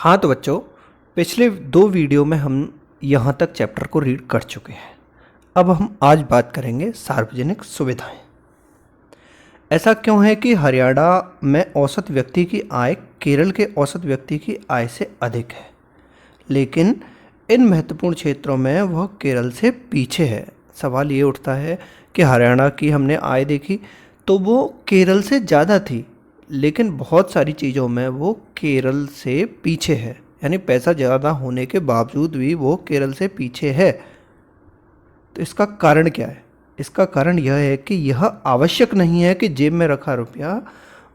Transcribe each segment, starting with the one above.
हाँ तो बच्चों, पिछले 2 वीडियो में हम यहाँ तक चैप्टर को रीड कर चुके हैं। अब हम आज बात करेंगे सार्वजनिक सुविधाएं। ऐसा क्यों है कि हरियाणा में औसत व्यक्ति की आय केरल के औसत व्यक्ति की आय से अधिक है, लेकिन इन महत्वपूर्ण क्षेत्रों में वह केरल से पीछे है। सवाल ये उठता है कि हरियाणा की हमने आय देखी तो वो केरल से ज़्यादा थी, लेकिन बहुत सारी चीज़ों में वो केरल से पीछे है, यानी पैसा ज़्यादा होने के बावजूद भी वो केरल से पीछे है। तो इसका कारण क्या है? इसका कारण यह है कि यह आवश्यक नहीं है कि जेब में रखा रुपया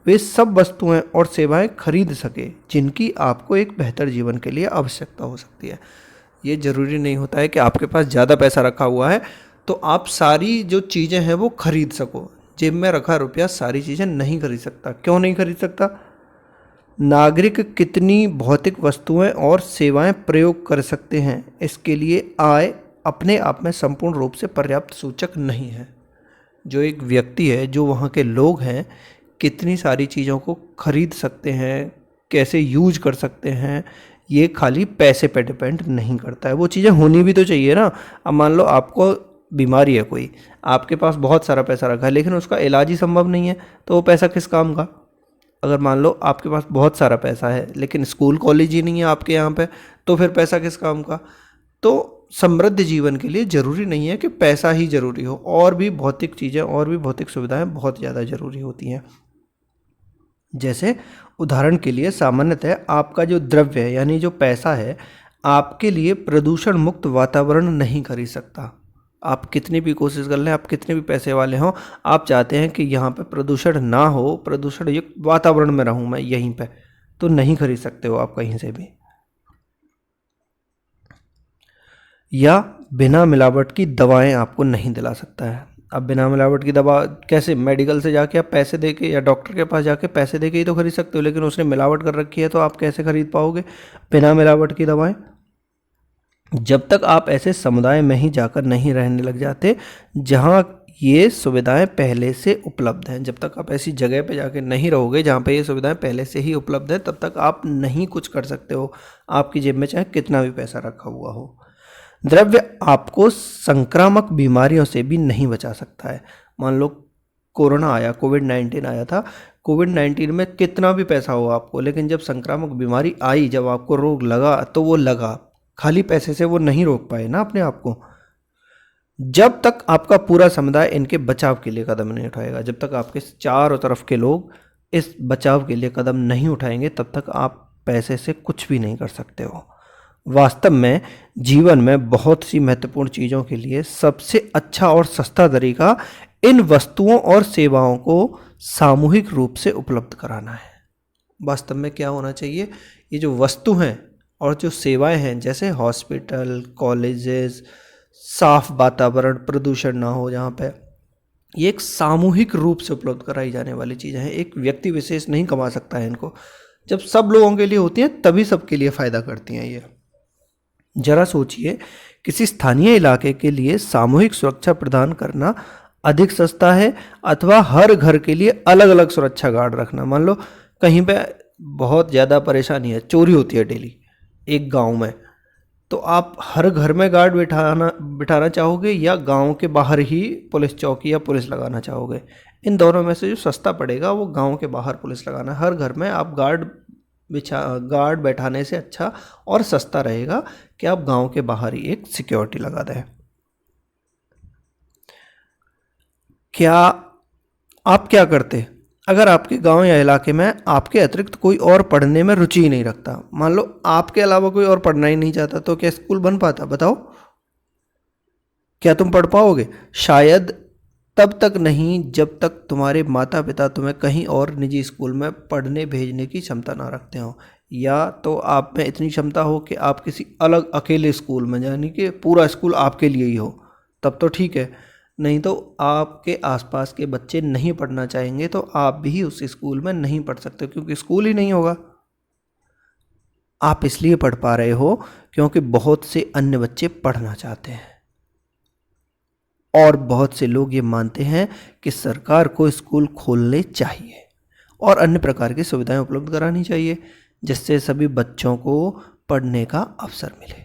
वे सब वस्तुएं और सेवाएं खरीद सके जिनकी आपको एक बेहतर जीवन के लिए आवश्यकता हो सकती है। ये ज़रूरी नहीं होता है कि आपके पास ज़्यादा पैसा रखा हुआ है तो आप सारी जो चीज़ें हैं वो खरीद सको। जेब में रखा रुपया सारी चीज़ें नहीं खरीद सकता। क्यों नहीं खरीद सकता? नागरिक कितनी भौतिक वस्तुएं और सेवाएं प्रयोग कर सकते हैं, इसके लिए आय अपने आप में संपूर्ण रूप से पर्याप्त सूचक नहीं है। जो एक व्यक्ति है, जो वहाँ के लोग हैं, कितनी सारी चीज़ों को खरीद सकते हैं, कैसे यूज कर सकते हैं, ये खाली पैसे पे डिपेंड नहीं करता है। वो चीज़ें होनी भी तो चाहिए ना। अब मान लो आपको बीमारी है कोई, आपके पास बहुत सारा पैसा रखा है लेकिन उसका इलाज ही संभव नहीं है, तो वो पैसा किस काम का? अगर मान लो आपके पास बहुत सारा पैसा है लेकिन स्कूल कॉलेज ही नहीं है आपके यहाँ पे, तो फिर पैसा किस काम का? तो समृद्ध जीवन के लिए ज़रूरी नहीं है कि पैसा ही ज़रूरी हो, और भी भौतिक चीज़ें और भी भौतिक सुविधाएं बहुत ज़्यादा ज़रूरी होती हैं। जैसे उदाहरण के लिए सामान्यतः आपका जो द्रव्य है, यानी जो पैसा है, आपके लिए प्रदूषण मुक्त वातावरण नहीं खरीद सकता। आप कितनी भी कोशिश कर लें, आप कितने भी पैसे वाले हों, आप चाहते हैं कि यहाँ पे प्रदूषण ना हो, प्रदूषण युक्त वातावरण में रहूँ मैं यहीं पे, तो नहीं खरीद सकते हो आप कहीं से भी। या बिना मिलावट की दवाएं आपको नहीं दिला सकता है। अब बिना मिलावट की दवा कैसे? मेडिकल से जाके आप पैसे दे के या डॉक्टर के पास जाके पैसे दे के ही तो खरीद सकते हो, लेकिन उसने मिलावट कर रखी है तो आप कैसे खरीद पाओगे बिना मिलावट की दवाएं? जब तक आप ऐसे समुदाय में ही जाकर नहीं रहने लग जाते जहां ये सुविधाएं पहले से उपलब्ध हैं, जब तक आप ऐसी जगह पे जाके नहीं रहोगे जहां पे ये सुविधाएं पहले से ही उपलब्ध है, तब तक आप नहीं कुछ कर सकते हो, आपकी जेब में चाहे कितना भी पैसा रखा हुआ हो। द्रव्य आपको संक्रामक बीमारियों से भी नहीं बचा सकता है। मान लो कोरोना आया, कोविड-19 आया था, कोविड-19 में कितना भी पैसा हो आपको, लेकिन जब संक्रामक बीमारी आई, जब आपको रोग लगा तो वो लगा, खाली पैसे से वो नहीं रोक पाए ना अपने आप को। जब तक आपका पूरा समुदाय इनके बचाव के लिए कदम नहीं उठाएगा, जब तक आपके चारों तरफ के लोग इस बचाव के लिए कदम नहीं उठाएंगे, तब तक आप पैसे से कुछ भी नहीं कर सकते हो। वास्तव में जीवन में बहुत सी महत्वपूर्ण चीज़ों के लिए सबसे अच्छा और सस्ता तरीका इन वस्तुओं और सेवाओं को सामूहिक रूप से उपलब्ध कराना है। वास्तव में क्या होना चाहिए? ये जो वस्तु हैं और जो सेवाएं हैं, जैसे हॉस्पिटल, कॉलेजेस, साफ वातावरण, प्रदूषण ना हो जहाँ पे, ये एक सामूहिक रूप से उपलब्ध कराई जाने वाली चीज़ें हैं। एक व्यक्ति विशेष नहीं कमा सकता है इनको। जब सब लोगों के लिए होती हैं तभी सबके लिए फ़ायदा करती हैं ये। जरा सोचिए, किसी स्थानीय इलाके के लिए सामूहिक सुरक्षा प्रदान करना अधिक सस्ता है अथवा हर घर के लिए अलग अलग सुरक्षा गार्ड रखना? मान लो कहीं पे बहुत ज़्यादा परेशानी है, चोरी होती है डेली एक गांव में, तो आप हर घर में गार्ड बिठाना चाहोगे या गांव के बाहर ही पुलिस चौकी या पुलिस लगाना चाहोगे? इन दोनों में से जो सस्ता पड़ेगा वो गांव के बाहर पुलिस लगाना। हर घर में आप गार्ड बैठाने से अच्छा और सस्ता रहेगा कि आप गांव के बाहर ही एक सिक्योरिटी लगा दें। क्या आप क्या करते अगर आपके गांव या इलाके में आपके अतिरिक्त कोई और पढ़ने में रुचि ही नहीं रखता? मान लो आपके अलावा कोई और पढ़ना ही नहीं चाहता, तो क्या स्कूल बन पाता? बताओ, क्या तुम पढ़ पाओगे? शायद तब तक नहीं जब तक तुम्हारे माता पिता तुम्हें कहीं और निजी स्कूल में पढ़ने भेजने की क्षमता ना रखते हो, या तो आप में इतनी क्षमता हो कि आप किसी अलग अकेले स्कूल में, यानी कि पूरा स्कूल आपके लिए ही हो, तब तो ठीक है। नहीं तो आपके आसपास के बच्चे नहीं पढ़ना चाहेंगे तो आप भी उस स्कूल में नहीं पढ़ सकते, क्योंकि स्कूल ही नहीं होगा। आप इसलिए पढ़ पा रहे हो क्योंकि बहुत से अन्य बच्चे पढ़ना चाहते हैं, और बहुत से लोग ये मानते हैं कि सरकार को स्कूल खोलने चाहिए और अन्य प्रकार की सुविधाएं उपलब्ध करानी चाहिए। जिससे सभी बच्चों को पढ़ने का अवसर मिले।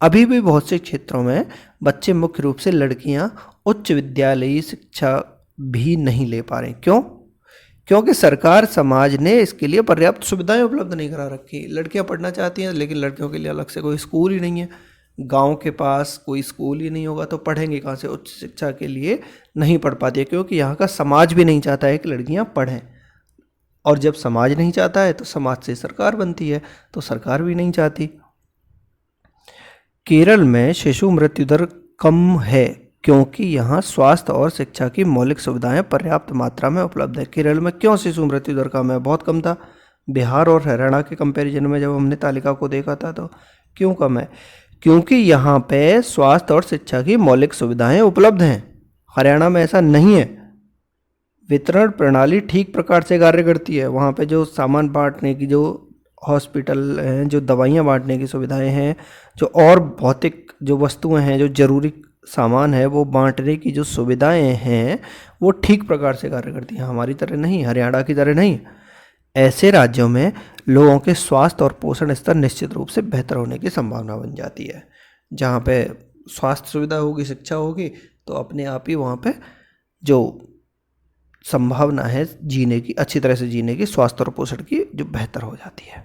अभी भी बहुत से क्षेत्रों में बच्चे, मुख्य रूप से लड़कियां, उच्च विद्यालयी शिक्षा भी नहीं ले पा रहे। क्यों? क्योंकि सरकार, समाज ने इसके लिए पर्याप्त सुविधाएं उपलब्ध नहीं करा रखी। लड़कियां पढ़ना चाहती हैं लेकिन लड़कियों के लिए अलग से कोई स्कूल ही नहीं है। गांव के पास कोई स्कूल ही नहीं होगा तो पढ़ेंगे कहाँ से? उच्च शिक्षा के लिए नहीं पढ़ पाती है, क्योंकि यहाँ का समाज भी नहीं चाहता है कि लड़कियाँ पढ़ें। और जब समाज नहीं चाहता है तो समाज से सरकार बनती है, तो सरकार भी नहीं चाहती। केरल में शिशु मृत्यु दर कम है क्योंकि यहाँ स्वास्थ्य और शिक्षा की मौलिक सुविधाएं पर्याप्त मात्रा में उपलब्ध है। केरल में क्यों शिशु मृत्यु दर कम है? बहुत कम था। बिहार और हरियाणा के कंपैरिजन में जब हमने तालिका को देखा था तो क्यों कम है? क्योंकि यहाँ पे स्वास्थ्य और शिक्षा की मौलिक सुविधाएं उपलब्ध हैं। हरियाणा में ऐसा नहीं है। वितरण प्रणाली ठीक प्रकार से कार्य करती है। वहाँ पे जो सामान बांटने की, जो हॉस्पिटल हैं, जो दवाइयाँ बांटने की सुविधाएं हैं, जो और भौतिक जो वस्तुएं हैं, जो जरूरी सामान है, वो बांटने की जो सुविधाएं हैं, वो ठीक प्रकार से कार्य करती हैं। हमारी तरह नहीं, हरियाणा की तरह नहीं। ऐसे राज्यों में लोगों के स्वास्थ्य और पोषण स्तर निश्चित रूप से बेहतर होने की संभावना बन जाती है। जहाँ पे स्वास्थ्य सुविधा होगी, शिक्षा होगी, तो अपने आप ही वहाँ पे जो संभावना है जीने की, अच्छी तरह से जीने की, स्वास्थ्य और पोषण की, जो बेहतर हो जाती है।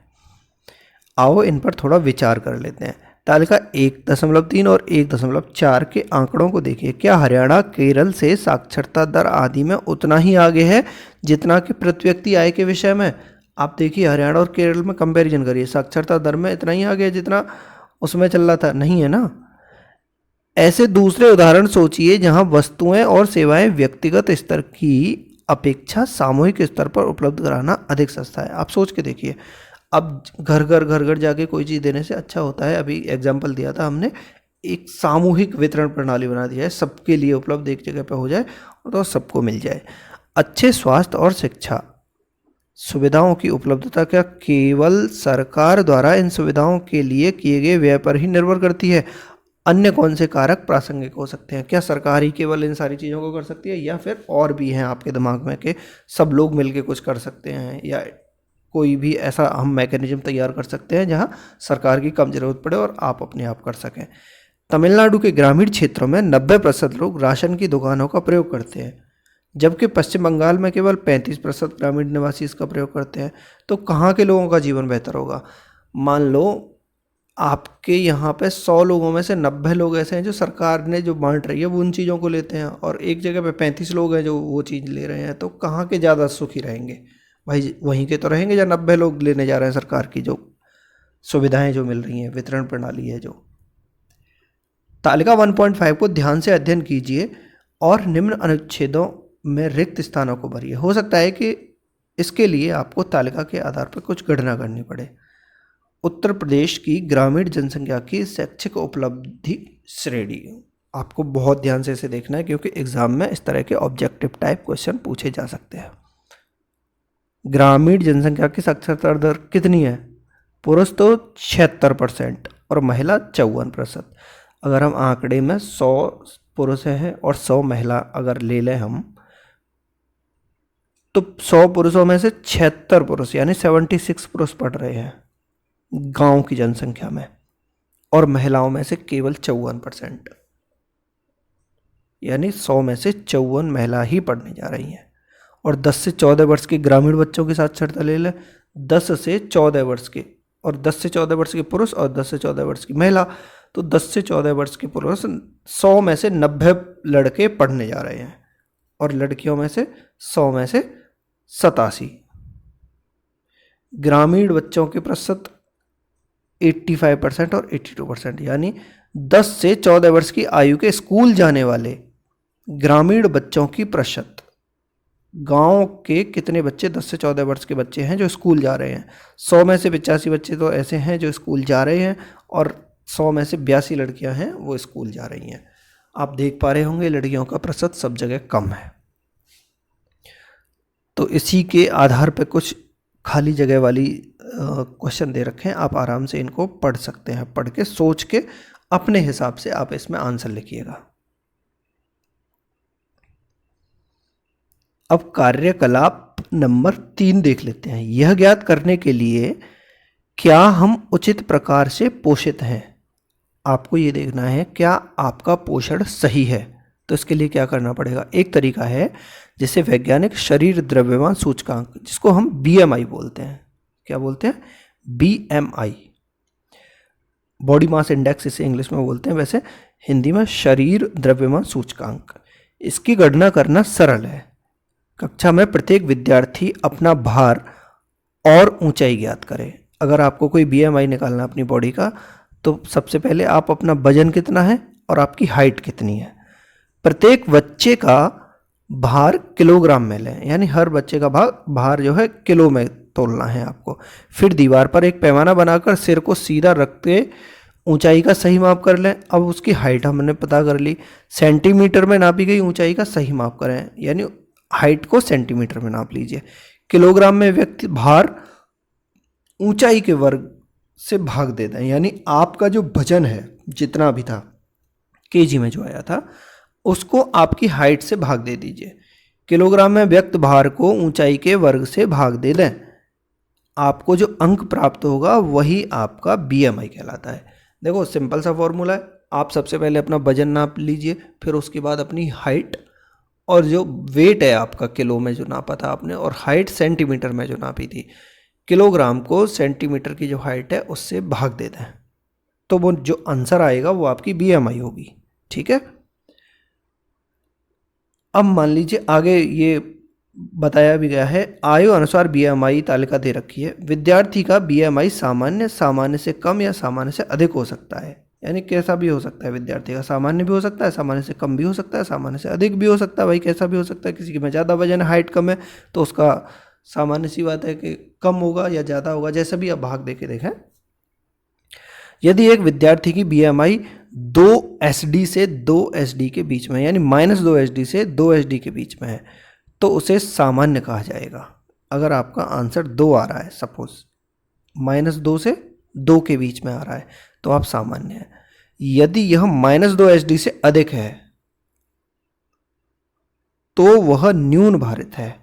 आओ इन पर थोड़ा विचार कर लेते हैं। तालिका 1.3 और 1.4 के आंकड़ों को देखिए। क्या हरियाणा केरल से साक्षरता दर आदि में उतना ही आगे है जितना कि प्रति व्यक्ति आय के विषय में? आप देखिए हरियाणा और केरल में कंपैरिजन करिए, साक्षरता दर में इतना ही आगे है जितना उसमें चल रहा था? नहीं है ना। ऐसे दूसरे उदाहरण सोचिए जहां वस्तुएं और सेवाएं व्यक्तिगत स्तर की अपेक्षा सामूहिक स्तर पर उपलब्ध कराना अधिक सस्ता है। आप सोच के देखिए, अब घर घर जाके कोई चीज़ देने से अच्छा होता है, अभी एग्जाम्पल दिया था हमने, एक सामूहिक वितरण प्रणाली बना दी है, सबके लिए उपलब्ध एक जगह पे हो जाए और तो सबको मिल जाए। अच्छे स्वास्थ्य और शिक्षा सुविधाओं की उपलब्धता क्या केवल सरकार द्वारा इन सुविधाओं के लिए किए गए व्यय पर ही निर्भर करती है? अन्य कौन से कारक प्रासंगिक हो सकते हैं? क्या सरकार ही केवल इन सारी चीज़ों को कर सकती है, या फिर और भी हैं आपके दिमाग में कि सब लोग मिलके कुछ कर सकते हैं, या कोई भी ऐसा हम मैकेनिज्म तैयार कर सकते हैं जहां सरकार की कम जरूरत पड़े और आप अपने आप कर सकें? तमिलनाडु के ग्रामीण क्षेत्रों में 90% लोग राशन की दुकानों का प्रयोग करते हैं, जबकि पश्चिम बंगाल में केवल 35% ग्रामीण निवासी इसका प्रयोग करते हैं। तो कहाँ के लोगों का जीवन बेहतर होगा? मान लो आपके यहाँ पे 100 लोगों में से 90 लोग ऐसे हैं जो सरकार ने जो बांट रही है वो उन चीज़ों को लेते हैं, और एक जगह पे 35 लोग हैं जो वो चीज़ ले रहे हैं। तो कहाँ के ज़्यादा सुखी रहेंगे? भाई वहीं के तो रहेंगे जहाँ 90 लोग लेने जा रहे हैं सरकार की जो सुविधाएं जो मिल रही हैं, वितरण प्रणाली है जो। तालिका 1.5 को ध्यान से अध्ययन कीजिए और निम्न अनुच्छेदों में रिक्त स्थानों को भरिए। हो सकता है कि इसके लिए आपको तालिका के आधार पर कुछ गणना करनी पड़े। उत्तर प्रदेश की ग्रामीण जनसंख्या की शैक्षिक उपलब्धि श्रेणी, आपको बहुत ध्यान से इसे देखना है क्योंकि एग्जाम में इस तरह के ऑब्जेक्टिव टाइप क्वेश्चन पूछे जा सकते हैं। ग्रामीण जनसंख्या की साक्षरता दर कितनी है? पुरुष तो 76% और महिला 54%। अगर हम आंकड़े में 100 पुरुष हैं और 100 महिला अगर ले लें हम, तो 100 पुरुषों में से 76 पुरुष यानी 76 पुरुष पढ़ रहे हैं गांव की जनसंख्या में, और महिलाओं में से केवल 54%, यानी 100 में से 54 महिला ही पढ़ने जा रही हैं। और 10 से 14 वर्ष के ग्रामीण बच्चों की साक्षरता ले लें, 10 से 14 वर्ष के, और 10 से 14 वर्ष के पुरुष और 10 से 14 वर्ष की महिला, तो 10 से 14 वर्ष के पुरुष 100 में से 90 लड़के पढ़ने जा रहे हैं, और लड़कियों में से 100 में से 87। ग्रामीण बच्चों के प्रतिशत 85% और 82%, यानी 10 से 14 वर्ष की आयु के स्कूल जाने वाले ग्रामीण बच्चों की प्रतिशत। गांव के कितने बच्चे 10 से 14 वर्ष के बच्चे हैं जो स्कूल जा रहे हैं? 100 में से 85 बच्चे तो ऐसे हैं जो स्कूल जा रहे हैं, और 100 में से 82 लड़कियां हैं वो स्कूल जा रही हैं। आप देख पा रहे होंगे लड़कियों का प्रतिशत सब जगह कम है। तो इसी के आधार पर कुछ खाली जगह वाली क्वेश्चन दे रखे हैं, आप आराम से इनको पढ़ सकते हैं। पढ़ के सोच के अपने हिसाब से आप इसमें आंसर लिखिएगा। अब कार्यकलाप नंबर 3 देख लेते हैं। यह ज्ञात करने के लिए क्या हम उचित प्रकार से पोषित हैं। आपको ये देखना है क्या आपका पोषण सही है। तो इसके लिए क्या करना पड़ेगा, एक तरीका है जिसे वैज्ञानिक शरीर द्रव्यमान सूचकांक, जिसको हम बीएमआई बोलते हैं। क्या बोलते हैं, बीएमआई, बॉडी मास इंडेक्स इसे इंग्लिश में बोलते हैं, वैसे हिंदी में शरीर द्रव्यमान सूचकांक। इसकी गणना करना सरल है। कक्षा में प्रत्येक विद्यार्थी अपना भार और ऊंचाई ज्ञात करे। अगर आपको कोई बीएमआई निकालना अपनी बॉडी का, तो सबसे पहले आप अपना वजन कितना है और आपकी हाइट कितनी है। प्रत्येक बच्चे का भार किलोग्राम में लें, यानी हर बच्चे का भार जो है किलो में तोलना है आपको। फिर दीवार पर एक पैमाना बनाकर सिर को सीधा रख के ऊंचाई का सही माप कर लें। अब उसकी हाइट हमने पता कर ली, सेंटीमीटर में नापी गई ऊंचाई का सही माप करें, यानी हाइट को सेंटीमीटर में नाप लीजिए। किलोग्राम में व्यक्ति भार ऊंचाई के वर्ग से भाग दे दें, यानी आपका जो वजन है जितना भी था केजी में जो आया था उसको आपकी हाइट से भाग दे दीजिए। किलोग्राम में व्यक्त भार को ऊंचाई के वर्ग से भाग दे दें। आपको जो अंक प्राप्त होगा वही आपका बीएमआई कहलाता है। देखो सिंपल सा फॉर्मूला है, आप सबसे पहले अपना वजन नाप लीजिए, फिर उसके बाद अपनी हाइट और जो वेट है आपका किलो में जो नापा था आपने, और हाइट सेंटीमीटर में जो नापी थी, किलोग्राम को सेंटीमीटर की जो हाइट है उससे भाग देते हैं, तो वो जो आंसर आएगा वो आपकी बीएमआई होगी। ठीक है, अब मान लीजिए आगे ये बताया भी गया है, आयु अनुसार बीएमआई तालिका दे रखी है। विद्यार्थी का बीएमआई सामान्य, सामान्य से कम या सामान्य से अधिक हो सकता है, यानी कैसा भी हो सकता है विद्यार्थी का, सामान्य भी हो सकता है, सामान्य से कम भी हो सकता है, सामान्य से अधिक भी हो सकता है। भाई कैसा भी हो सकता है, किसी की में ज़्यादा वजन है, हाइट कम है, तो उसका सामान्य सी बात है कि कम होगा या ज़्यादा होगा, जैसा भी आप भाग दे के देखें। यदि एक विद्यार्थी की बीएमआई 2 एसडी से 2 एसडी के बीच में, यानी -2 एसडी से 2 एसडी के बीच में है, तो उसे सामान्य कहा जाएगा। अगर आपका आंसर 2 आ रहा है, सपोज -2 से 2 के बीच में आ रहा है, तो आप सामान्य है। यदि यह -2 एसडी से अधिक है तो वह न्यून भारित है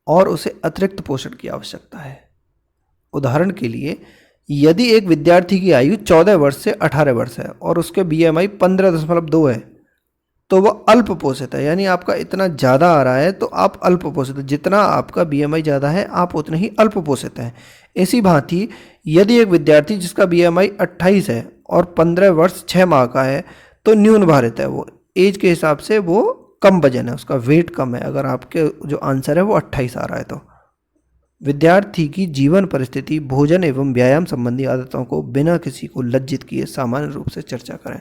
और उसे अतिरिक्त पोषण की आवश्यकता है। उदाहरण के लिए, यदि एक विद्यार्थी की आयु 14 वर्ष से 18 वर्ष है और उसके बीएमआई 15.2 है, तो वह अल्प पोषित है, यानी आपका इतना ज़्यादा आ रहा है तो आप अल्प पोषित है। जितना आपका बीएमआई ज़्यादा है आप उतने ही अल्प पोषित हैं। इसी भांति यदि एक विद्यार्थी जिसका बीएमआई 28 है और 15 वर्ष 6 माह का है, तो न्यून भारित है, वो एज के हिसाब से वो कम वजन है, उसका वेट कम है। अगर आपके जो आंसर है वो 28 आ रहा है, तो विद्यार्थी की जीवन परिस्थिति, भोजन एवं व्यायाम संबंधी आदतों को बिना किसी को लज्जित किए सामान्य रूप से चर्चा करें।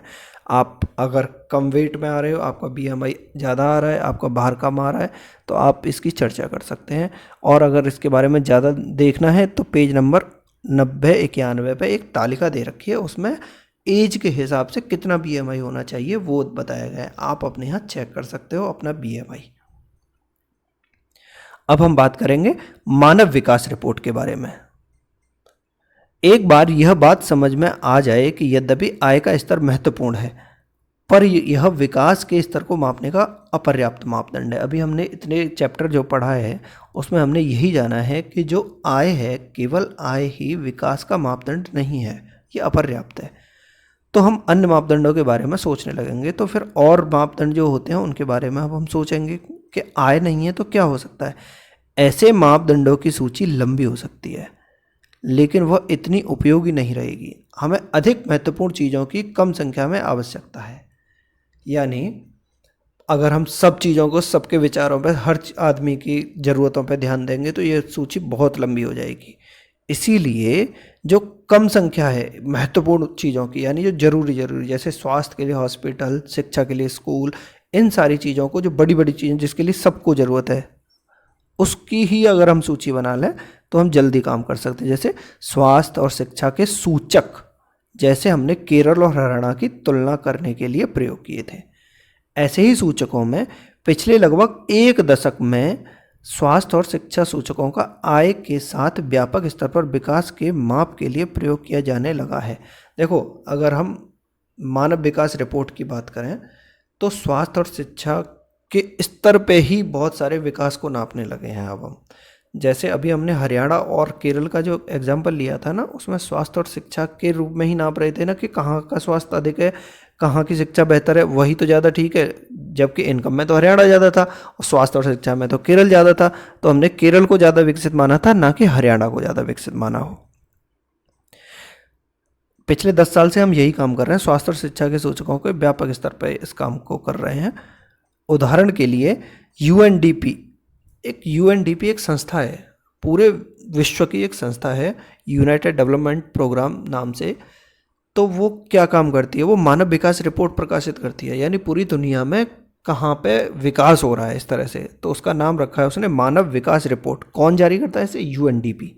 आप अगर कम वेट में आ रहे हो, आपका बीएमआई ज़्यादा आ रहा है, आपका भार कम आ रहा है, तो आप इसकी चर्चा कर सकते हैं। और अगर इसके बारे में ज़्यादा देखना है तो पेज नंबर 90-91 पे एक तालिका दे रखी है, उसमें एज के हिसाब से कितना बीएमआई होना चाहिए वो बताया गया है। आप अपने यहाँ चेक कर सकते हो अपना बीएमआई। अब हम बात करेंगे मानव विकास रिपोर्ट के बारे में। एक बार यह बात समझ में आ जाए कि यद्यपि आय का स्तर महत्वपूर्ण है, पर यह विकास के स्तर को मापने का अपर्याप्त मापदंड है। अभी हमने इतने चैप्टर जो पढ़ा है उसमें हमने यही जाना है कि जो आय है, केवल आय ही विकास का मापदंड नहीं है, ये अपर्याप्त है। तो हम अन्य मापदंडों के बारे में सोचने लगेंगे, तो फिर और मापदंड जो होते हैं उनके बारे में अब हम सोचेंगे कि आय नहीं है तो क्या हो सकता है। ऐसे मापदंडों की सूची लंबी हो सकती है, लेकिन वह इतनी उपयोगी नहीं रहेगी। हमें अधिक महत्वपूर्ण चीज़ों की कम संख्या में आवश्यकता है। यानी अगर हम सब चीज़ों को, सबके विचारों पर, हर आदमी की ज़रूरतों पर ध्यान देंगे तो ये सूची बहुत लंबी हो जाएगी। इसीलिए जो कम संख्या है महत्वपूर्ण चीज़ों की, यानी जो जरूरी जैसे स्वास्थ्य के लिए हॉस्पिटल, शिक्षा के लिए स्कूल, इन सारी चीज़ों को, जो बड़ी बड़ी चीज़ें जिसके लिए सबको ज़रूरत है, उसकी ही अगर हम सूची बना लें तो हम जल्दी काम कर सकते हैं। जैसे स्वास्थ्य और शिक्षा के सूचक, जैसे हमने केरल और हरियाणा की तुलना करने के लिए प्रयोग किए थे, ऐसे ही सूचकों में पिछले लगभग 1 दशक में स्वास्थ्य और शिक्षा सूचकों का आय के साथ व्यापक स्तर पर विकास के माप के लिए प्रयोग किया जाने लगा है। देखो, अगर हम मानव विकास रिपोर्ट की बात करें तो स्वास्थ्य और शिक्षा के स्तर पे ही बहुत सारे विकास को नापने लगे हैं अब हम। जैसे अभी हमने हरियाणा और केरल का जो एग्जाम्पल लिया था ना, उसमें स्वास्थ्य और शिक्षा के रूप में ही नाप रहे थे ना कि कहाँ का स्वास्थ्य अधिक है, कहाँ की शिक्षा बेहतर है, वही तो ज़्यादा ठीक है। जबकि इनकम में तो हरियाणा ज़्यादा था और स्वास्थ्य और शिक्षा में तो केरल ज़्यादा था, तो हमने केरल को ज़्यादा विकसित माना था, ना कि हरियाणा को ज़्यादा विकसित माना हो। पिछले 10 साल से हम यही काम कर रहे हैं, स्वास्थ्य और शिक्षा के सूचकों के व्यापक स्तर पर इस काम को कर रहे हैं। उदाहरण के लिए यूएनडीपी, एक संस्था है, पूरे विश्व की एक संस्था है, यूनाइटेड डेवलपमेंट प्रोग्राम नाम से। तो वो क्या काम करती है, वो मानव विकास रिपोर्ट प्रकाशित करती है, यानी पूरी दुनिया में कहाँ पे विकास हो रहा है इस तरह से, तो उसका नाम रखा है उसने मानव विकास रिपोर्ट। कौन जारी करता है इसे, यूएनडीपी।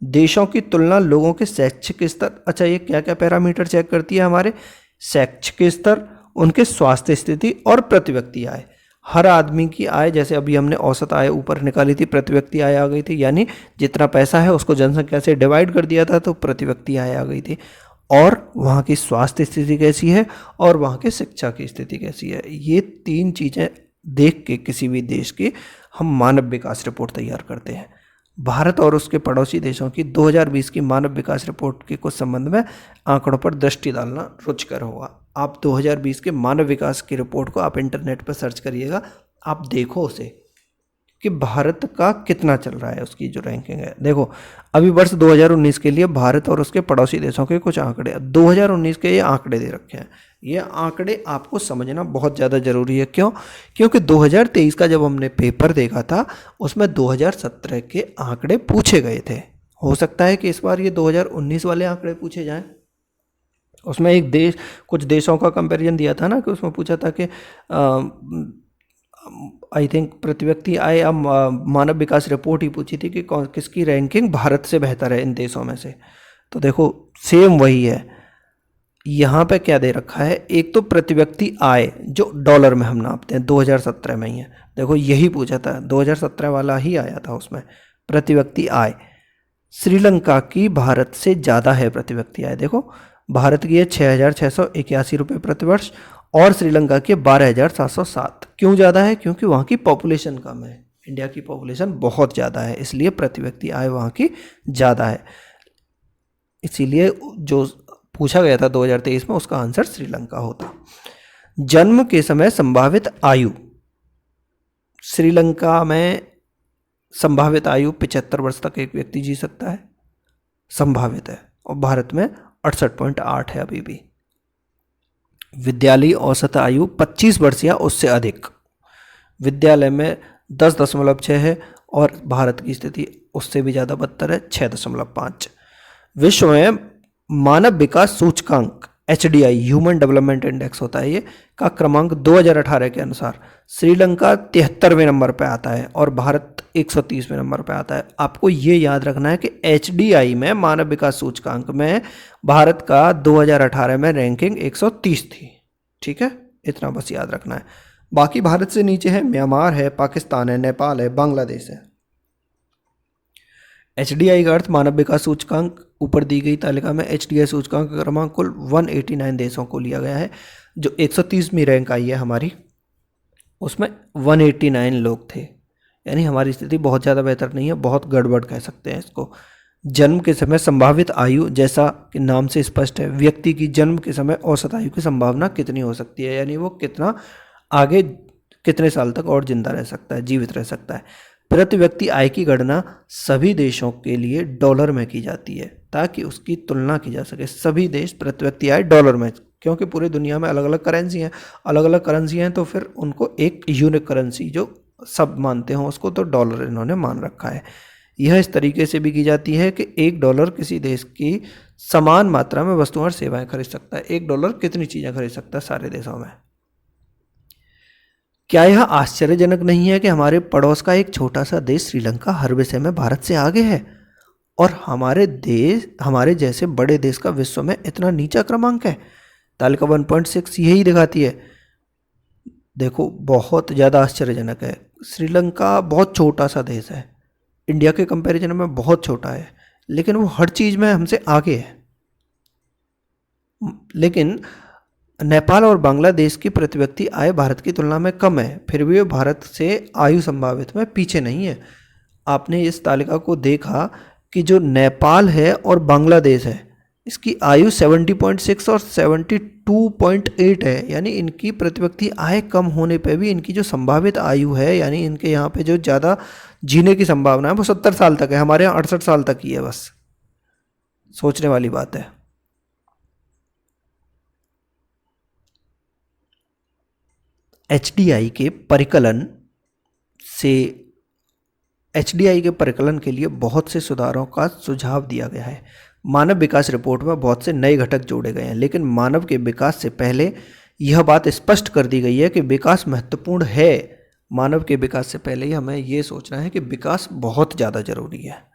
देशों की तुलना, लोगों के शैक्षिक स्तर, अच्छा ये क्या क्या पैरामीटर चेक करती है, हमारे शैक्षिक स्तर, उनके स्वास्थ्य स्थिति और प्रति व्यक्ति आय। हर आदमी की आय, जैसे अभी हमने औसत आय ऊपर निकाली थी, प्रति व्यक्ति आय आ गई थी, यानी जितना पैसा है उसको जनसंख्या से डिवाइड कर दिया था तो प्रति व्यक्ति आय आ गई थी। और वहाँ की स्वास्थ्य स्थिति कैसी है और वहाँ की शिक्षा की स्थिति कैसी है, ये 3 चीज़ें देख के किसी भी देश की हम मानव विकास रिपोर्ट तैयार करते हैं। भारत और उसके पड़ोसी देशों की 2020 की मानव विकास रिपोर्ट के कुछ संबंध में आंकड़ों पर दृष्टि डालना रुचिकर होगा। आप 2020 के मानव विकास की रिपोर्ट को आप इंटरनेट पर सर्च करिएगा, आप देखो उसे कि भारत का कितना चल रहा है, उसकी जो रैंकिंग है। देखो अभी वर्ष 2019 के लिए भारत और उसके पड़ोसी देशों के कुछ आंकड़े, 2019 के ये आंकड़े दे रखे हैं। ये आंकड़े आपको समझना बहुत ज़्यादा ज़रूरी है। क्यों? क्योंकि 2023 का जब हमने पेपर देखा था उसमें 2017 के आंकड़े पूछे गए थे। हो सकता है कि इस बार ये 2019 वाले आंकड़े पूछे जाएं। उसमें एक देश, कुछ देशों का कंपैरिजन दिया था ना, कि उसमें पूछा था कि आई थिंक प्रति व्यक्ति आय, मानव विकास रिपोर्ट ही पूछी थी कि कौन किसकी रैंकिंग भारत से बेहतर है इन देशों में से। तो देखो सेम वही है, यहाँ पे क्या दे रखा है, एक तो प्रति व्यक्ति आय जो डॉलर में हम नापते हैं, 2017 में ही है। देखो यही पूछा था, 2017 वाला ही आया था उसमें, प्रति व्यक्ति आय। श्रीलंका की भारत से ज़्यादा है प्रति व्यक्ति आय। देखो भारत की है 6,681 रुपये प्रति वर्ष और श्रीलंका की 12,707। क्यों ज़्यादा है? क्योंकि वहाँ की पॉपुलेशन कम है, इंडिया की पॉपुलेशन बहुत ज़्यादा है, इसलिए प्रति व्यक्ति आय वहाँ की ज़्यादा है। इसीलिए जो पूछा गया था 2023 में, उसका आंसर श्रीलंका होता। जन्म के समय संभावित आयु, श्रीलंका में संभावित आयु 75 वर्ष तक एक व्यक्ति जी सकता है, संभावित है, और भारत में 68.8 है अभी भी। विद्यालयी औसत आयु 25 वर्ष या उससे अधिक, विद्यालय में 10.6 है और भारत की स्थिति उससे भी ज़्यादा बदतर है, 6.5। विश्व में मानव विकास सूचकांक HDI, ह्यूमन डेवलपमेंट इंडेक्स होता है ये, का क्रमांक 2018 के अनुसार श्रीलंका 73वें नंबर पर आता है और भारत 130वें नंबर पर आता है। आपको ये याद रखना है कि HDI में, मानव विकास सूचकांक में, भारत का 2018 में रैंकिंग 130 थी। ठीक है, इतना बस याद रखना है। बाकी भारत से नीचे है म्यांमार है, पाकिस्तान है, नेपाल है, बांग्लादेश है। HDI का अर्थ मानव विकास सूचकांक, ऊपर दी गई तालिका में HDI सूचकांक का क्रमांक कुल 189 देशों को लिया गया है। जो 130वीं रैंक आई है हमारी, उसमें 189 लोग थे, यानी हमारी स्थिति बहुत ज़्यादा बेहतर नहीं है, बहुत गड़बड़ कह सकते हैं इसको। जन्म के समय संभावित आयु, जैसा कि नाम से स्पष्ट है, व्यक्ति की जन्म के समय औसत आयु की संभावना कितनी हो सकती है, यानी वो कितना आगे, कितने साल तक और जिंदा रह सकता है, जीवित रह सकता है। प्रति व्यक्ति आय की गणना सभी देशों के लिए डॉलर में की जाती है ताकि उसकी तुलना की जा सके। सभी देश प्रति व्यक्ति आय डॉलर में, क्योंकि पूरी दुनिया में अलग अलग करेंसी हैं, अलग अलग करेंसी हैं, तो फिर उनको एक यूनिक करेंसी जो सब मानते हों उसको, तो डॉलर इन्होंने मान रखा है। यह इस तरीके से भी की जाती है कि $1 किसी देश की समान मात्रा में वस्तुएं और सेवाएं खरीद सकता है। $1 कितनी चीज़ें खरीद सकता है सारे देशों में। क्या यह आश्चर्यजनक नहीं है कि हमारे पड़ोस का एक छोटा सा देश श्रीलंका हर विषय में भारत से आगे है और हमारे जैसे बड़े देश का विश्व में इतना नीचा क्रमांक है? तालिका 1.6 यही दिखाती है। देखो बहुत ज़्यादा आश्चर्यजनक है। श्रीलंका बहुत छोटा सा देश है, इंडिया के कंपैरिजन में बहुत छोटा है, लेकिन वो हर चीज़ में हमसे आगे है। लेकिन नेपाल और बांग्लादेश की प्रति व्यक्ति आय भारत की तुलना में कम है, फिर भी वे भारत से आयु संभावित में पीछे नहीं है। आपने इस तालिका को देखा कि जो नेपाल है और बांग्लादेश है, इसकी आयु 70.6 और 72.8 है, यानी इनकी प्रति व्यक्ति आय कम होने पे भी इनकी जो संभावित आयु है, यानी इनके यहाँ पे जो ज़्यादा जीने की संभावना है वो 70 साल तक है, हमारे यहाँ 68 साल तक ही है बस। सोचने वाली बात है। एचडीआई के परिकलन के लिए बहुत से सुधारों का सुझाव दिया गया है। मानव विकास रिपोर्ट में बहुत से नए घटक जोड़े गए हैं, लेकिन मानव के विकास से पहले यह बात स्पष्ट कर दी गई है कि विकास महत्वपूर्ण है। मानव के विकास से पहले ही हमें यह सोचना है कि विकास बहुत ज़्यादा जरूरी है।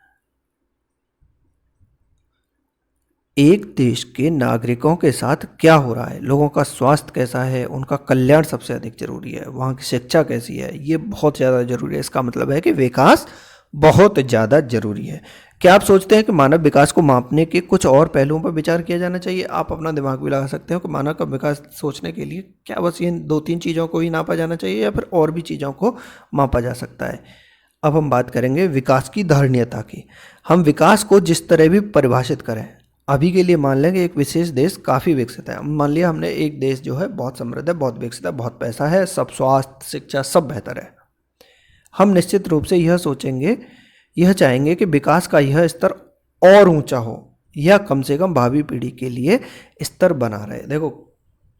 एक देश के नागरिकों के साथ क्या हो रहा है, लोगों का स्वास्थ्य कैसा है, उनका कल्याण सबसे अधिक जरूरी है, वहाँ की शिक्षा कैसी है, ये बहुत ज़्यादा जरूरी है। इसका मतलब है कि विकास बहुत ज़्यादा जरूरी है। क्या आप सोचते हैं कि मानव विकास को मापने के कुछ और पहलुओं पर विचार किया जाना चाहिए? आप अपना दिमाग भी लगा सकते हो कि मानव का विकास सोचने के लिए क्या बस ये 2-3 चीज़ों को ही नापा जाना चाहिए या फिर और भी चीज़ों को मापा जा सकता है? अब हम बात करेंगे विकास की धारणीयता की। हम विकास को जिस तरह भी परिभाषित करें, अभी के लिए मान लें कि एक विशेष देश काफ़ी विकसित है। मान लिया हमने एक देश जो है बहुत समृद्ध है, बहुत विकसित है, बहुत पैसा है, सब स्वास्थ्य शिक्षा सब बेहतर है। हम निश्चित रूप से यह चाहेंगे कि विकास का यह स्तर और ऊंचा हो, या कम से कम भावी पीढ़ी के लिए स्तर बना रहे। देखो,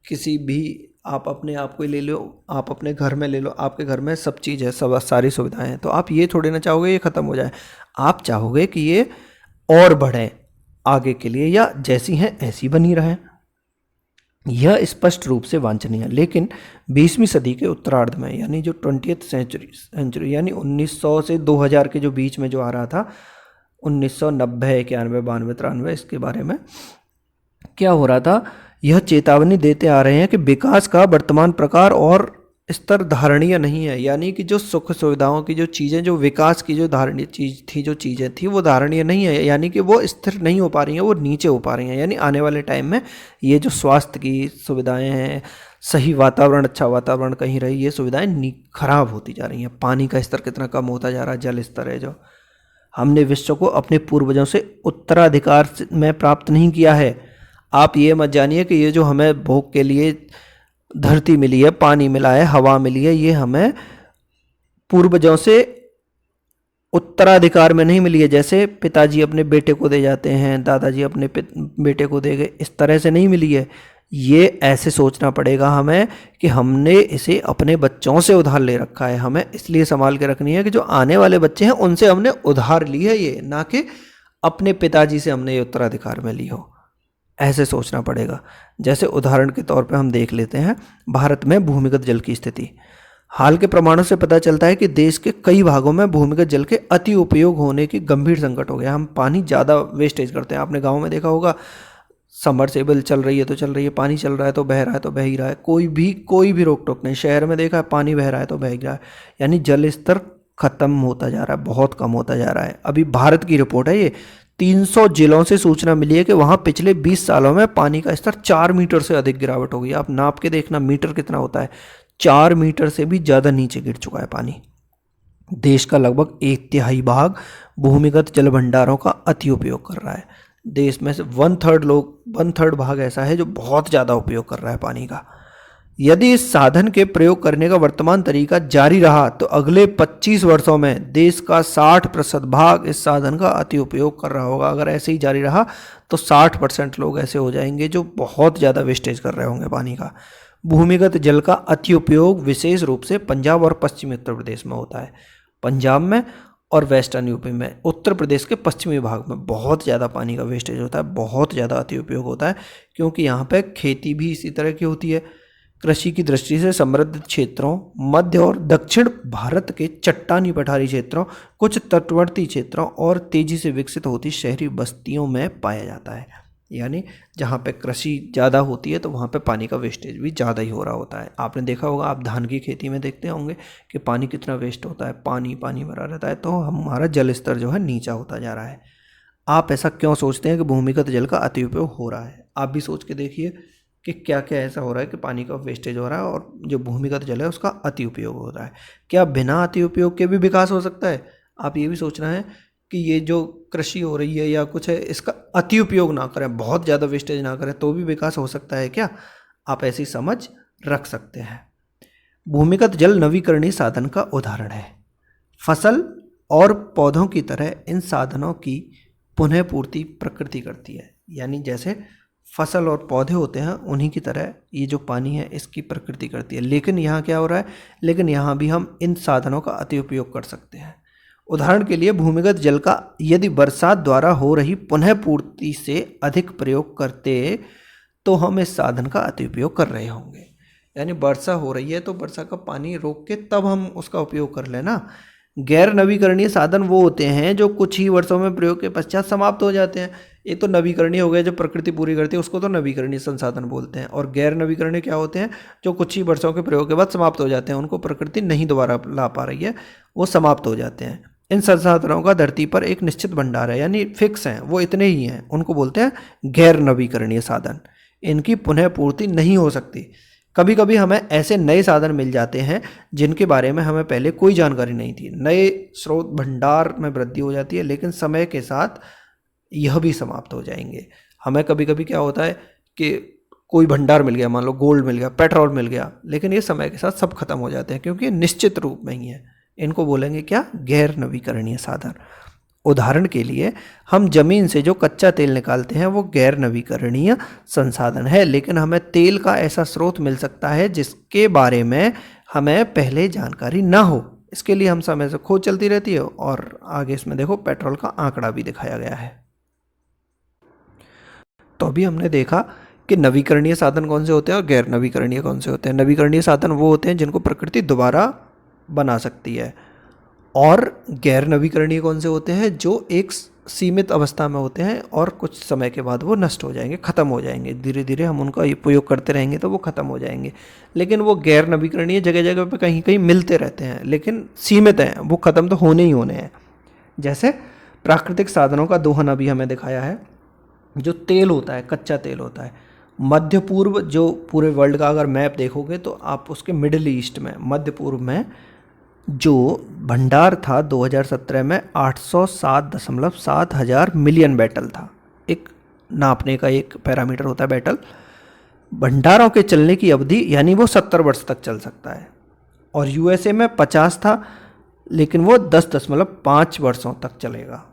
किसी भी आप अपने आप को ले लो, आप अपने घर में ले लो, आपके घर में सब चीज़ है, सब सारी सुविधाएं हैं, तो आप ये थोड़ी ना चाहोगे ये ख़त्म हो जाए। आप चाहोगे कि ये और बढ़े आगे के लिए, या जैसी हैं ऐसी बनी रहें। यह स्पष्ट रूप से वांछनीय है, लेकिन 20वीं सदी के उत्तरार्ध में, यानी जो 20th सेंचुरी यानी 1900 से 2000 के जो बीच में जो आ रहा था, 1990, 91, 92, 93, इसके बारे में क्या हो रहा था, यह चेतावनी देते आ रहे हैं कि विकास का वर्तमान प्रकार और स्तर धारणीय नहीं है। यानी कि जो सुख सुविधाओं की जो चीज़ें, जो विकास की जो धारणीय चीज़ थी, जो चीज़ें थी, वो धारणीय नहीं है, यानी कि वो स्थिर नहीं हो पा रही हैं, वो नीचे हो पा रही हैं। यानी आने वाले टाइम में ये जो स्वास्थ्य की सुविधाएं हैं, सही वातावरण, अच्छा वातावरण कहीं रही, ये सुविधाएं खराब होती जा रही हैं। पानी का स्तर कितना कम होता जा रहा है, जल स्तर है जो हमने विश्व को अपने पूर्वजों से उत्तराधिकार में प्राप्त नहीं किया है। आप ये मत जानिए कि ये जो हमें भोग के लिए धरती मिली है, पानी मिला है, हवा मिली है, ये हमें पूर्वजों से उत्तराधिकार में नहीं मिली है। जैसे पिताजी अपने बेटे को दे जाते हैं, दादाजी अपने बेटे को दे गए, इस तरह से नहीं मिली है। ये ऐसे सोचना पड़ेगा हमें कि हमने इसे अपने बच्चों से उधार ले रखा है, हमें इसलिए संभाल के रखनी है कि जो आने वाले बच्चे हैं उनसे हमने उधार ली है ये, ना कि अपने पिताजी से हमने ये उत्तराधिकार में ली हो। ऐसे सोचना पड़ेगा। जैसे उदाहरण के तौर पे हम देख लेते हैं भारत में भूमिगत जल की स्थिति। हाल के प्रमाणों से पता चलता है कि देश के कई भागों में भूमिगत जल के अति उपयोग होने की गंभीर संकट हो गया। हम पानी ज़्यादा वेस्टेज करते हैं। आपने गाँव में देखा होगा, सबमर्सिबल चल रही है तो चल रही है, पानी चल रहा है तो बह रहा है तो बह ही रहा है, कोई भी रोक टोक नहीं। शहर में देखा है पानी बह रहा है तो बह ही रहा है, यानी जल स्तर खत्म होता जा रहा है, बहुत कम होता जा रहा है। अभी भारत की रिपोर्ट है ये, 300 जिलों से सूचना मिली है कि वहाँ पिछले 20 सालों में पानी का स्तर 4 मीटर से अधिक गिरावट हो गई। आप नाप के देखना मीटर कितना होता है, 4 मीटर से भी ज़्यादा नीचे गिर चुका है पानी। देश का लगभग 1/3 भाग भूमिगत जल भंडारों का अति उपयोग कर रहा है। देश में से 1/3 भाग ऐसा है जो बहुत ज़्यादा उपयोग कर रहा है पानी का। यदि इस साधन के प्रयोग करने का वर्तमान तरीका जारी रहा तो अगले 25 वर्षों में देश का 60% भाग इस साधन का अति उपयोग कर रहा होगा। अगर ऐसे ही जारी रहा तो 60% लोग ऐसे हो जाएंगे जो बहुत ज़्यादा वेस्टेज कर रहे होंगे पानी का। भूमिगत जल का अति उपयोग विशेष रूप से पंजाब और पश्चिमी उत्तर प्रदेश में होता है। पंजाब में और वेस्टर्न यूपी में, उत्तर प्रदेश के पश्चिमी भाग में बहुत ज़्यादा पानी का वेस्टेज होता है, बहुत ज़्यादा अति उपयोग होता है, क्योंकि यहाँ पे खेती भी इसी तरह की होती है। कृषि की दृष्टि से समृद्ध क्षेत्रों, मध्य और दक्षिण भारत के चट्टानी पठारी क्षेत्रों, कुछ तटवर्ती क्षेत्रों और तेजी से विकसित होती शहरी बस्तियों में पाया जाता है। यानी जहाँ पे कृषि ज़्यादा होती है तो वहाँ पे पानी का वेस्टेज भी ज़्यादा ही हो रहा होता है। आपने देखा होगा, आप धान की खेती में देखते होंगे कि पानी कितना वेस्ट होता है, पानी भरा रहता है, तो हमारा जल स्तर जो है नीचा होता जा रहा है। आप ऐसा क्यों सोचते हैं कि भूमिगत जल का अति उपयोग हो रहा है? आप भी सोच के देखिए कि क्या क्या ऐसा हो रहा है कि पानी का वेस्टेज हो रहा है और जो भूमिगत जल है उसका अति उपयोग हो रहा है। क्या बिना अति उपयोग के भी विकास हो सकता है? आप ये भी सोचना है कि ये जो कृषि हो रही है या कुछ है, इसका अति उपयोग ना करें, बहुत ज़्यादा वेस्टेज ना करें, तो भी विकास हो सकता है क्या? आप ऐसी समझ रख सकते हैं। भूमिगत जल नवीकरणीय साधन का उदाहरण है। फसल और पौधों की तरह इन साधनों की पुनः पूर्ति प्रकृति करती है। यानी जैसे फसल और पौधे होते हैं उन्हीं की तरह ये जो पानी है इसकी प्रकृति करती है। लेकिन यहाँ क्या हो रहा है? लेकिन यहाँ भी हम इन साधनों का अति उपयोग कर सकते हैं। उदाहरण के लिए भूमिगत जल का यदि बरसात द्वारा हो रही पुनः पूर्ति से अधिक प्रयोग करते तो हम इस साधन का अति उपयोग कर रहे होंगे। यानी वर्षा हो रही है तो वर्षा का पानी रोक के तब हम उसका उपयोग कर लेना। गैर नवीकरणीय साधन वो होते हैं जो कुछ ही वर्षों में प्रयोग के पश्चात समाप्त हो जाते हैं। ये तो नवीकरणीय हो गया, जो प्रकृति पूरी करती है उसको तो नवीकरणीय संसाधन बोलते हैं। और गैर नवीकरणीय क्या होते हैं? जो कुछ ही वर्षों के प्रयोग के बाद समाप्त हो जाते हैं, उनको प्रकृति नहीं दोबारा ला पा रही है, वो समाप्त हो जाते हैं। इन संसाधनों का धरती पर एक निश्चित भंडार है, यानी फिक्स हैं, वो इतने ही हैं, उनको बोलते हैं गैर नवीकरणीय साधन। इनकी पुनः पूर्ति नहीं हो सकती। कभी कभी हमें ऐसे नए साधन मिल जाते हैं जिनके बारे में हमें पहले कोई जानकारी नहीं थी। नए स्रोत भंडार में वृद्धि हो जाती है, लेकिन समय के साथ यह भी समाप्त हो जाएंगे। हमें कभी कभी क्या होता है कि कोई भंडार मिल गया, मान लो गोल्ड मिल गया, पेट्रोल मिल गया, लेकिन ये समय के साथ सब खत्म हो जाते हैं क्योंकि ये निश्चित रूप में ही है। इनको बोलेंगे क्या? गैर नवीकरणीय साधन। उदाहरण के लिए हम जमीन से जो कच्चा तेल निकालते हैं वो गैर नवीकरणीय संसाधन है, लेकिन हमें तेल का ऐसा स्रोत मिल सकता है जिसके बारे में हमें पहले जानकारी ना हो। इसके लिए हम समय से खोज चलती रहती है। और आगे इसमें देखो पेट्रोल का आंकड़ा भी दिखाया गया है। तो अभी हमने देखा कि नवीकरणीय साधन कौन से होते हैं और गैर नवीकरणीय कौन से होते हैं। नवीकरणीय साधन वो होते हैं जिनको प्रकृति दोबारा बना सकती है, और गैर नवीकरणीय कौन से होते हैं? जो एक सीमित अवस्था में होते हैं और कुछ समय के बाद वो नष्ट हो जाएंगे, ख़त्म हो जाएंगे। धीरे धीरे हम उनका उपयोग करते रहेंगे तो वो ख़त्म हो जाएंगे। लेकिन वो गैर नवीकरणीय जगह जगह पे कहीं कहीं मिलते रहते हैं, लेकिन सीमित हैं, वो ख़त्म तो होने ही होने हैं। जैसे प्राकृतिक साधनों का दोहन अभी हमें दिखाया है। जो तेल होता है, कच्चा तेल होता है, मध्य पूर्व, जो पूरे वर्ल्ड का अगर मैप देखोगे तो आप उसके मिडिल ईस्ट में, मध्य पूर्व में जो भंडार था 2017 में 807.7 हजार मिलियन बैटल था। एक नापने का एक पैरामीटर होता है बैटल। भंडारों के चलने की अवधि यानी वो 70 वर्ष तक चल सकता है। और यूएसए में 50 था, लेकिन वो 10.5 वर्षों तक चलेगा।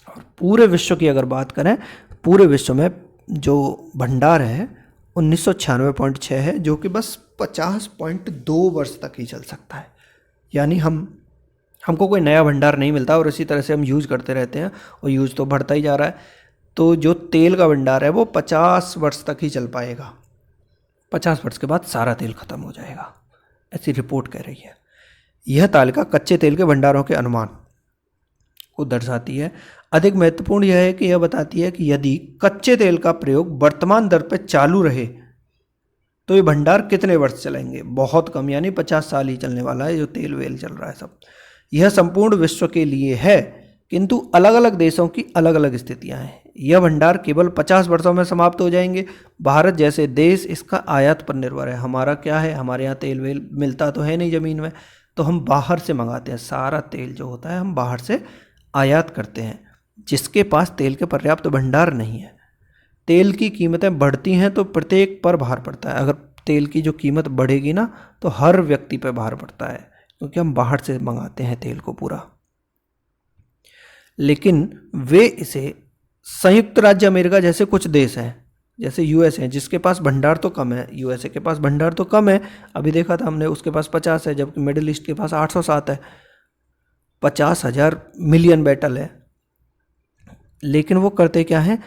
और पूरे विश्व की अगर बात करें, पूरे विश्व में जो भंडार है 1996.6 है, जो कि बस 50.2 वर्ष तक ही चल सकता है। यानी हमको कोई नया भंडार नहीं मिलता और इसी तरह से हम यूज़ करते रहते हैं और यूज़ तो बढ़ता ही जा रहा है। तो जो तेल का भंडार है वो 50 वर्ष तक ही चल पाएगा। 50 वर्ष के बाद सारा तेल खत्म हो जाएगा, ऐसी रिपोर्ट कह रही है। यह तालिका कच्चे तेल के भंडारों के अनुमान को दर्शाती है। अधिक महत्वपूर्ण यह है कि यह बताती है कि यदि कच्चे तेल का प्रयोग वर्तमान दर पर चालू रहे तो ये भंडार कितने वर्ष चलेंगे? बहुत कम, यानी 50 साल ही चलने वाला है जो तेल वेल चल रहा है सब। यह संपूर्ण विश्व के लिए है, किंतु अलग अलग देशों की अलग अलग स्थितियां हैं। यह भंडार केवल 50 वर्षों में समाप्त हो जाएंगे। भारत जैसे देश इसका आयात पर निर्भर है। हमारा क्या है, हमारे यहाँ तेल वेल मिलता तो है नहीं ज़मीन में, तो हम बाहर से मंगाते हैं। सारा तेल जो होता है हम बाहर से आयात करते हैं। जिसके पास तेल के पर्याप्त भंडार नहीं है, तेल की कीमतें बढ़ती हैं तो प्रत्येक पर भार पड़ता है। अगर तेल की जो कीमत बढ़ेगी ना तो हर व्यक्ति पर भार पड़ता है, क्योंकि हम बाहर से मंगाते हैं तेल को पूरा। लेकिन वे इसे संयुक्त राज्य अमेरिका जैसे कुछ देश हैं, जैसे यूएस है, जिसके पास भंडार तो कम है। यूएसए के पास भंडार तो कम है, अभी देखा था हमने, उसके पास 50 है, जबकि मिडिल ईस्ट के पास 807 है। 50,000 मिलियन बैटल है। लेकिन वो करते क्या हैं?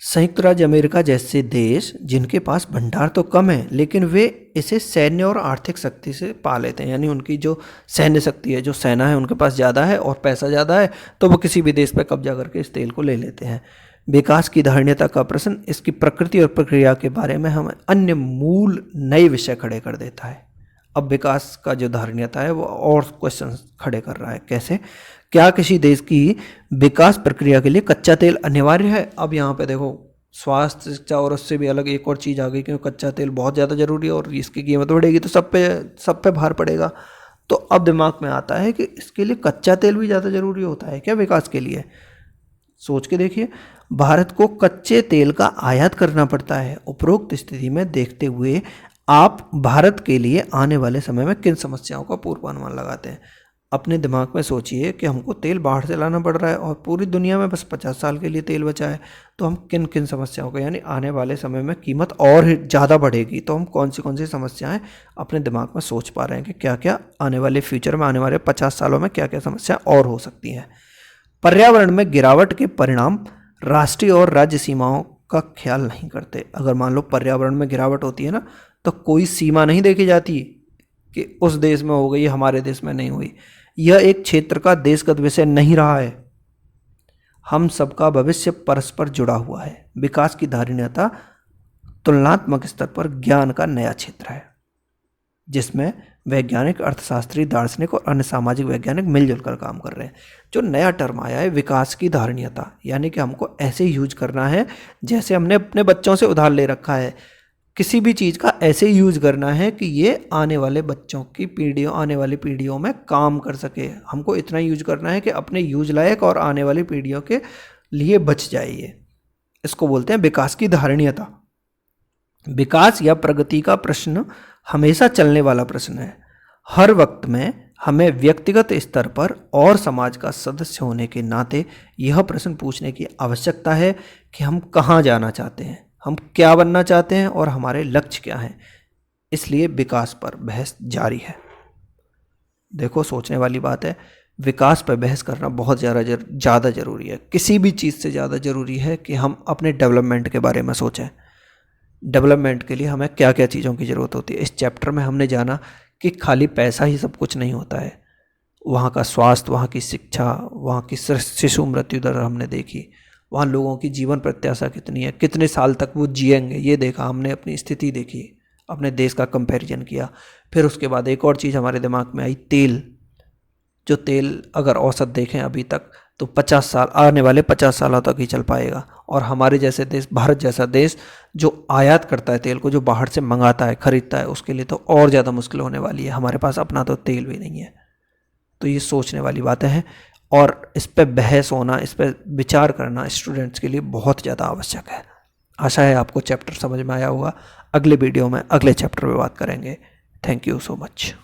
संयुक्त राज्य अमेरिका जैसे देश जिनके पास भंडार तो कम है, लेकिन वे इसे सैन्य और आर्थिक शक्ति से पा लेते हैं। यानी उनकी जो सैन्य शक्ति है, जो सेना है, उनके पास ज़्यादा है और पैसा ज़्यादा है, तो वो किसी भी देश पर कब्जा करके इस तेल को ले लेते हैं। विकास की धारणीयता का प्रश्न इसकी प्रकृति और प्रक्रिया के बारे में हमें अन्य मूल नए विषय खड़े कर देता है। अब विकास का जो धारणीयता है वो और क्वेश्चन खड़े कर रहा है। कैसे? क्या किसी देश की विकास प्रक्रिया के लिए कच्चा तेल अनिवार्य है? अब यहाँ पे देखो स्वास्थ्य, शिक्षा और उससे भी अलग एक और चीज़ आ गई, क्योंकि कच्चा तेल बहुत ज़्यादा ज़रूरी है और इसकी कीमत बढ़ेगी तो सब पे भार पड़ेगा। तो अब दिमाग में आता है कि इसके लिए कच्चा तेल भी ज़्यादा ज़रूरी होता है क्या विकास के लिए? सोच के देखिए, भारत को कच्चे तेल का आयात करना पड़ता है। उपरोक्त स्थिति में देखते हुए आप भारत के लिए आने वाले समय में किन समस्याओं का पूर्वानुमान लगाते हैं? अपने दिमाग में सोचिए कि हमको तेल बाहर से लाना पड़ रहा है और पूरी दुनिया में बस 50 साल के लिए तेल बचा है, तो हम किन किन समस्याओं का, यानी आने वाले समय में कीमत और ज़्यादा बढ़ेगी, तो हम कौन सी समस्याएं अपने दिमाग में सोच पा रहे हैं कि क्या क्या आने वाले फ्यूचर में, आने वाले 50 सालों में क्या क्या समस्या और हो सकती हैं। पर्यावरण में गिरावट के परिणाम राष्ट्रीय और राज्य सीमाओं का ख्याल नहीं करते। अगर मान लो पर्यावरण में गिरावट होती है ना, तो कोई सीमा नहीं देखी जाती कि उस देश में हो गई, हमारे देश में नहीं हुई। यह एक क्षेत्र का देशगत विषय नहीं रहा है। हम सबका भविष्य परस्पर जुड़ा हुआ है। विकास की धारणीयता तुलनात्मक स्तर पर ज्ञान का नया क्षेत्र है, जिसमें वैज्ञानिक, अर्थशास्त्री, दार्शनिक और अन्य सामाजिक वैज्ञानिक मिलजुल कर काम कर रहे हैं। जो नया टर्म आया है विकास की धारणीयता, यानी कि हमको ऐसे यूज करना है जैसे हमने अपने बच्चों से उधार ले रखा है। किसी भी चीज़ का ऐसे यूज करना है कि ये आने वाले बच्चों की पीढ़ियों, आने वाली पीढ़ियों में काम कर सके। हमको इतना यूज करना है कि अपने यूज लायक और आने वाली पीढ़ियों के लिए बच जाए। ये इसको बोलते हैं विकास की धारणीयता। विकास या प्रगति का प्रश्न हमेशा चलने वाला प्रश्न है। हर वक्त में हमें व्यक्तिगत स्तर पर और समाज का सदस्य होने के नाते यह प्रश्न पूछने की आवश्यकता है कि हम कहाँ जाना चाहते हैं, हम क्या बनना चाहते हैं और हमारे लक्ष्य क्या हैं। इसलिए विकास पर बहस जारी है। देखो, सोचने वाली बात है। विकास पर बहस करना बहुत ज़्यादा ज़रूरी है। किसी भी चीज़ से ज़्यादा ज़रूरी है कि हम अपने डेवलपमेंट के बारे में सोचें। डेवलपमेंट के लिए हमें क्या क्या चीज़ों की ज़रूरत होती है। इस चैप्टर में हमने जाना कि खाली पैसा ही सब कुछ नहीं होता है। वहाँ का स्वास्थ्य, वहाँ की शिक्षा, वहाँ की शिशु मृत्यु दर हमने देखी, वहाँ लोगों की जीवन प्रत्याशा कितनी है, कितने साल तक वो जिएंगे, ये देखा हमने। अपनी स्थिति देखी, अपने देश का कंपैरिजन किया। फिर उसके बाद एक और चीज़ हमारे दिमाग में आई, तेल। जो तेल अगर औसत देखें अभी तक तो 50 साल, आने वाले 50 सालों तक ही चल पाएगा। और हमारे जैसे देश, भारत जैसा देश जो आयात करता है तेल को, जो बाहर से मंगाता है, खरीदता है, उसके लिए तो और ज़्यादा मुश्किल होने वाली है। हमारे पास अपना तो तेल भी नहीं है। तो ये सोचने वाली बातें हैं और इस पर बहस होना, इस पर विचार करना स्टूडेंट्स के लिए बहुत ज़्यादा आवश्यक है। आशा है आपको चैप्टर समझ में आया होगा। अगले वीडियो में अगले चैप्टर पर बात करेंगे। Thank you so much.